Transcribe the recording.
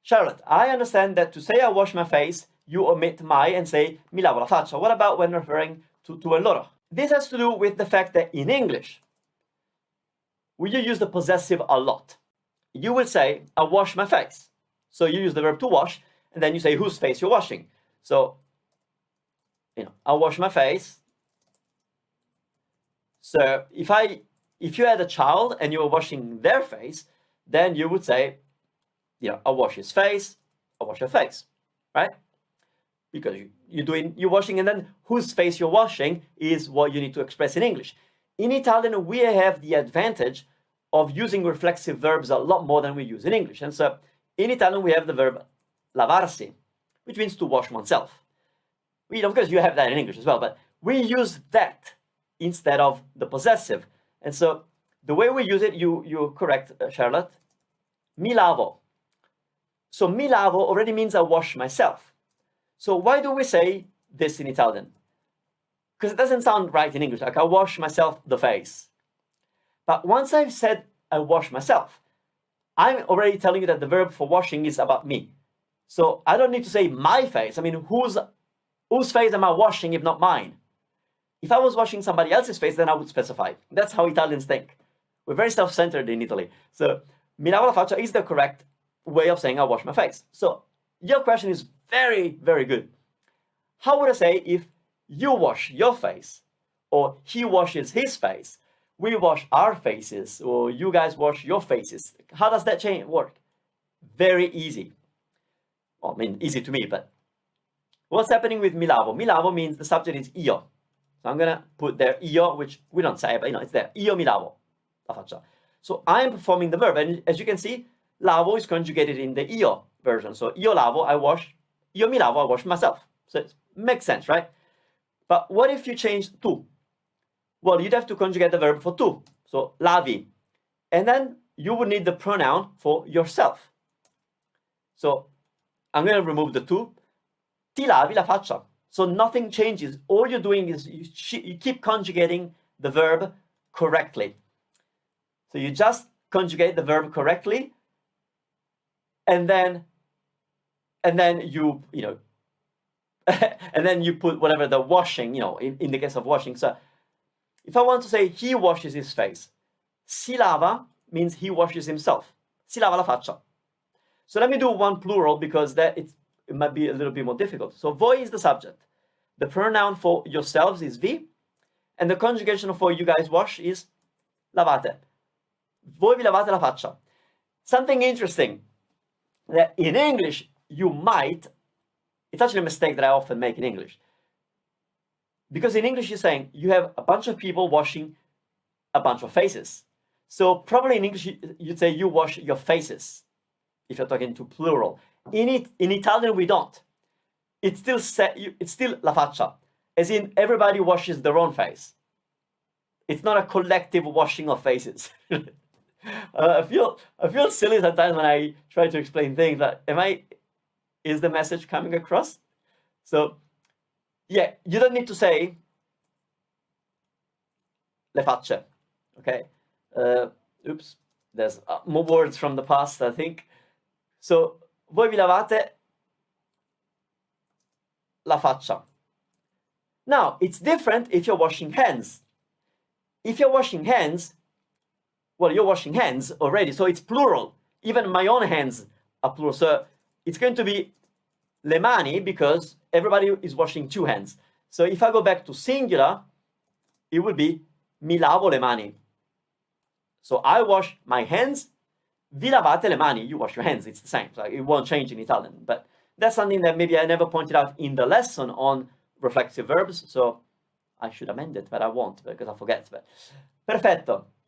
Charlotte, I understand that to say I wash my face, you omit my and say mi lavo la faccia. What about when referring to tu e loro? This has to do with the fact that in English, when you use the possessive a lot, you will say, I wash my face. So you use the verb to wash, and then you say whose face you're washing. So, I wash my face. So if you had a child and you were washing their face, then you would say, I wash his face, I wash her face, right? Because you're washing, and then whose face you're washing is what you need to express in English. In Italian, we have the advantage of using reflexive verbs a lot more than we use in English. And so in Italian, we have the verb lavarsi, which means to wash oneself. Of course, you have that in English as well, but we use that instead of the possessive. And so the way we use it, you're correct, Charlotte. Mi lavo. So mi lavo already means I wash myself. So why do we say this in Italian? Because it doesn't sound right in English, like I wash myself the face. But once I've said I wash myself, I'm already telling you that the verb for washing is about me. So I don't need to say my face. I mean, whose face am I washing if not mine? If I was washing somebody else's face, then I would specify. That's how Italians think. We're very self-centered in Italy. So mi lavo la faccia is the correct way of saying I wash my face. So your question is very, very good. How would I say if you wash your face, or he washes his face, we wash our faces, or you guys wash your faces? How does that work? Very easy. Well, I mean, easy to me, but what's happening with mi lavo? Mi lavo means the subject is io. So I'm gonna put there io, which we don't say, but it's there. Io mi lavo la faccia. So I'm performing the verb, and as you can see, lavo is conjugated in the io version. So io lavo, I wash. Io mi lavo, I wash myself. So it makes sense, right? But what if you change tu? Well, you'd have to conjugate the verb for tu. So lavi. And then you would need the pronoun for yourself. So I'm going to remove the tu. Ti lavi la faccia. So nothing changes. All you're doing is you keep conjugating the verb correctly. So you just conjugate the verb correctly, and then you and then you put whatever the washing, in the case of washing. So if I want to say he washes his face, si lava means he washes himself. Si lava la faccia. So let me do one plural, because it might be a little bit more difficult. So voi is the subject. The pronoun for yourselves is vi, and the conjugation for you guys wash is lavate. Voi vi lavate la faccia. Something interesting that in English it's actually a mistake that I often make in English. Because in English you're saying you have a bunch of people washing a bunch of faces. So probably in English you'd say you wash your faces, if you're talking to plural. In Italian we don't. It's still la faccia, as in everybody washes their own face. It's not a collective washing of faces. I feel silly sometimes when I try to explain things. But is the message coming across? So yeah, you don't need to say le facce. Okay. Oops. There's more words from the past, I think. So voi vi lavate la faccia. Now it's different if you're washing hands. If you're washing hands, well, you're washing hands already, so it's plural. Even my own hands are plural. So it's going to be le mani, because everybody is washing two hands. So if I go back to singular, it would be mi lavo le mani. So I wash my hands, vi lavate le mani, you wash your hands. It's the same. So it won't change in Italian. But that's something that maybe I never pointed out in the lesson on reflexive verbs. So I should amend it, but I won't because I forget. But perfetto.